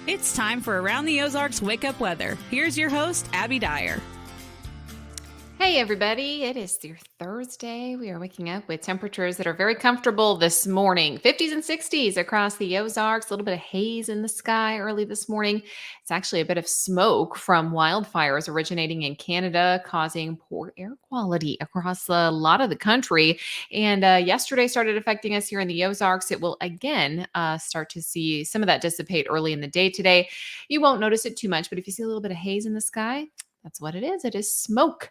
It's time for Around the Ozarks Wake Up Weather. Here's your host, Abby Dyer. Hey everybody, it is your Thursday. We are waking up with temperatures that are very comfortable this morning. 50s and 60s across the Ozarks, a little bit of haze in the sky early this morning. It's actually a bit of smoke from wildfires originating in Canada, causing poor air quality across a lot of the country. And yesterday started affecting us here in the Ozarks. It will again start to see some of that dissipate early in the day today. You won't notice it too much, but if you see a little bit of haze in the sky, that's what it is. It is smoke.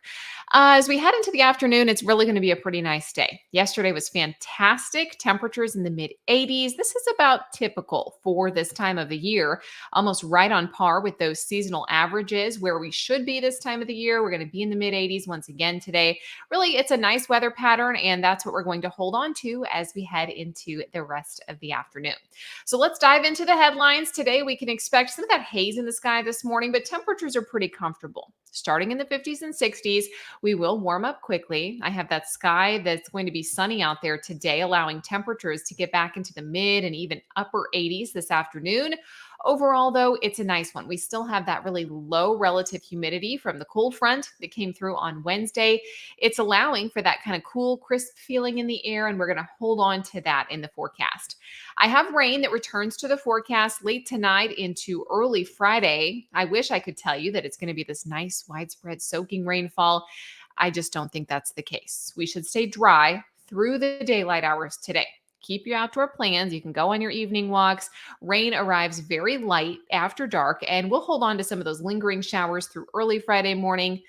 As we head into the afternoon, it's really going to be a pretty nice day. Yesterday was fantastic. Temperatures in the mid 80s. This is about typical for this time of the year, almost right on par with those seasonal averages where we should be this time of the year. We're going to be in the mid 80s once again today. Really, it's a nice weather pattern, and that's what we're going to hold on to as we head into the rest of the afternoon. So let's dive into the headlines. Today, we can expect some of that haze in the sky this morning, but temperatures are pretty comfortable. Starting in the 50s and 60s, we will warm up quickly. I have that sky that's going to be sunny out there today, allowing temperatures to get back into the mid and even upper 80s this afternoon. Overall, though, it's a nice one. We still have that really low relative humidity from the cold front that came through on Wednesday. It's allowing for that kind of cool, crisp feeling in the air, and we're going to hold on to that in the forecast. I have rain that returns to the forecast late tonight into early Friday. I wish I could tell you that it's going to be this nice, widespread soaking rainfall. I just don't think that's the case. We should stay dry through the daylight hours today. Keep your outdoor plans. You can go on your evening walks. Rain arrives very light after dark, and we'll hold on to some of those lingering showers through early Friday morning.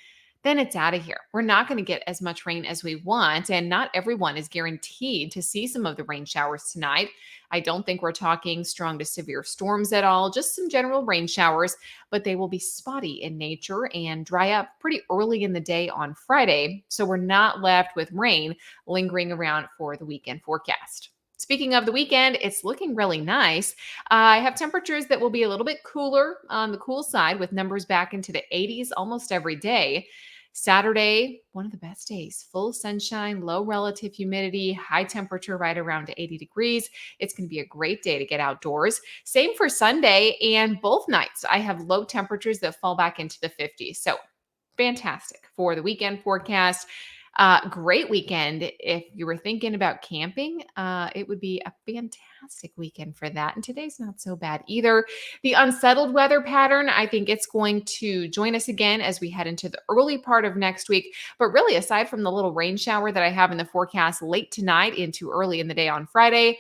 Then it's out of here. We're not going to get as much rain as we want, and not everyone is guaranteed to see some of the rain showers tonight. I don't think we're talking strong to severe storms at all, just some general rain showers, but they will be spotty in nature and dry up pretty early in the day on Friday. So we're not left with rain lingering around for the weekend forecast. Speaking of the weekend, it's looking really nice. I have temperatures that will be a little bit cooler on the cool side with numbers back into the 80s almost every day. Saturday, one of the best days, full sunshine, low relative humidity, high temperature right around 80 degrees. It's going to be a great day to get outdoors. Same for Sunday, and both nights I have low temperatures that fall back into the 50s. So fantastic for the weekend forecast. Great weekend. If you were thinking about camping, it would be a fantastic weekend for that. And today's not so bad either. The unsettled weather pattern, I think it's going to join us again as we head into the early part of next week. But really, aside from the little rain shower that I have in the forecast late tonight into early in the day on Friday,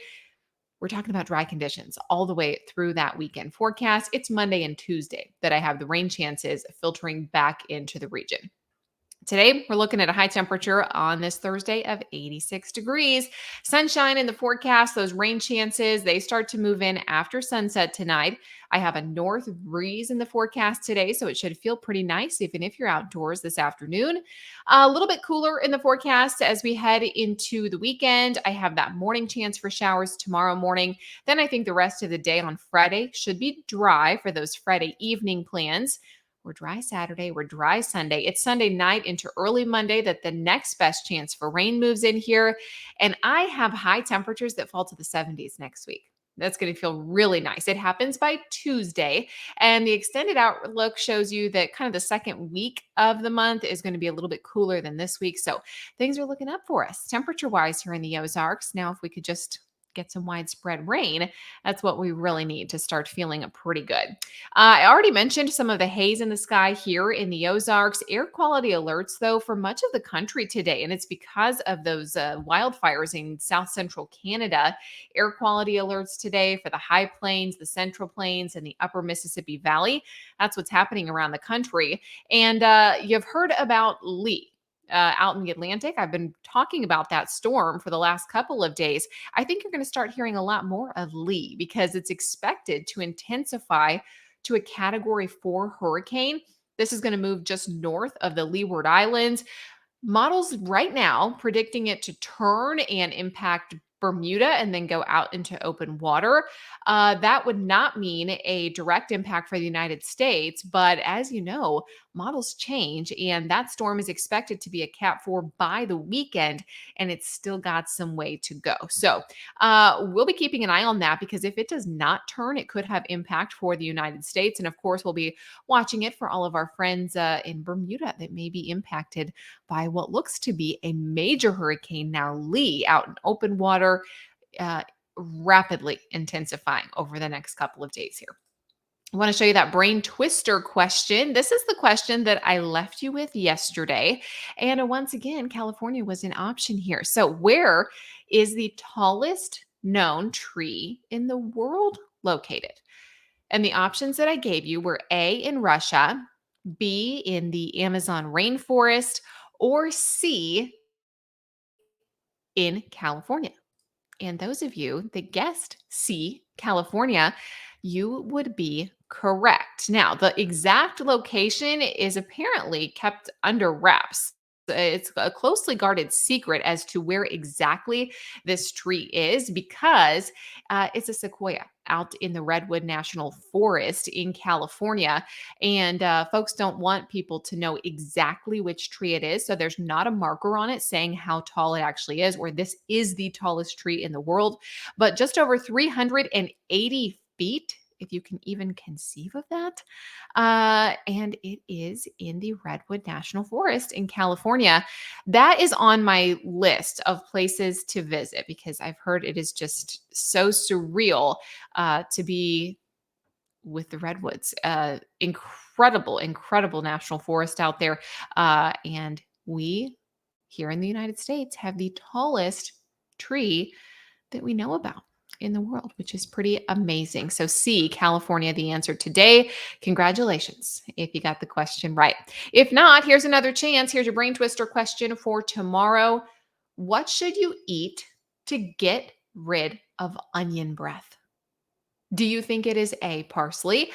we're talking about dry conditions all the way through that weekend forecast. It's Monday and Tuesday that I have the rain chances filtering back into the region. Today, we're looking at a high temperature on this Thursday of 86 degrees. Sunshine in the forecast, those rain chances, they start to move in after sunset tonight. I have a north breeze in the forecast today, so it should feel pretty nice even if you're outdoors this afternoon. A little bit cooler in the forecast as we head into the weekend. I have that morning chance for showers tomorrow morning. Then I think the rest of the day on Friday should be dry for those Friday evening plans. We're dry Saturday, we're dry Sunday. It's Sunday night into early Monday that the next best chance for rain moves in here. And I have high temperatures that fall to the 70s next week. That's going to feel really nice. It happens by Tuesday. And the extended outlook shows you that kind of the second week of the month is going to be a little bit cooler than this week. So things are looking up for us temperature wise here in the Ozarks. Now, if we could just get some widespread rain, that's what we really need to start feeling pretty good. I already mentioned some of the haze in the sky here in the Ozarks. Air quality alerts, though, for much of the country today, and it's because of those wildfires in south central Canada. Air quality alerts today for the high plains, the central plains, and the upper Mississippi Valley. That's what's happening around the country. And you've heard about Lee. Out in the Atlantic. I've been talking about that storm for the last couple of days. I think you're going to start hearing a lot more of Lee because it's expected to intensify to a Category 4 hurricane. This is going to move just north of the Leeward Islands. Models right now predicting it to turn and impact Bermuda and then go out into open water. That would not mean a direct impact for the United States. But as you know, models change, and that storm is expected to be a Cat 4 by the weekend, and it's still got some way to go. So we'll be keeping an eye on that because if it does not turn, it could have impact for the United States. And of course, we'll be watching it for all of our friends in Bermuda that may be impacted by what looks to be a major hurricane now, Lee, out in open water, uh, rapidly intensifying over the next couple of days here. I want to show you that brain twister question. This is the question that I left you with yesterday. And once again, California was an option here. So, where is the tallest known tree in the world located? And the options that I gave you were A, in Russia, B, in the Amazon rainforest, or C, in California. And those of you that guessed C, California, you would be correct. Now, the exact location is apparently kept under wraps. It's a closely guarded secret as to where exactly this tree is because it's a sequoia out in the Redwood National Forest in California. And folks don't want people to know exactly which tree it is. So there's not a marker on it saying how tall it actually is, or this is the tallest tree in the world, but just over 380 feet, if you can even conceive of that. And it is in the Redwood National Forest in California. That is on my list of places to visit because I've heard it is just so surreal to be with the redwoods. Incredible, incredible national forest out there. And we here in the United States have the tallest tree that we know about in the world, which is pretty amazing. So, C, California, the answer today. Congratulations if you got the question right. If not, here's another chance. Here's your brain twister question for tomorrow. What should you eat to get rid of onion breath? Do you think it is A, parsley,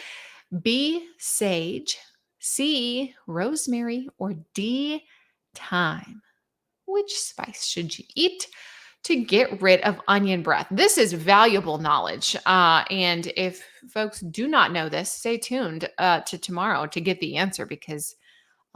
B, sage, C, rosemary, or D, thyme? Which spice should you eat to get rid of onion breath? This is valuable knowledge. And if folks do not know this, stay tuned to tomorrow to get the answer because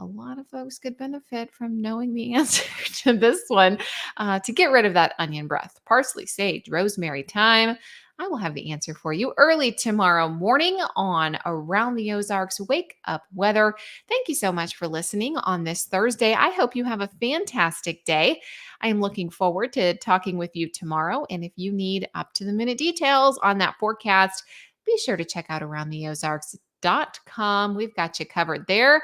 a lot of folks could benefit from knowing the answer to this one to get rid of that onion breath. Parsley, sage, rosemary, thyme. I will have the answer for you early tomorrow morning on Around the Ozarks Wake Up Weather. Thank you so much for listening on this Thursday. I hope you have a fantastic day. I am looking forward to talking with you tomorrow. And if you need up to the minute details on that forecast, be sure to check out aroundtheozarks.com. We've got you covered there.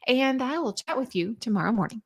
And I will chat with you tomorrow morning.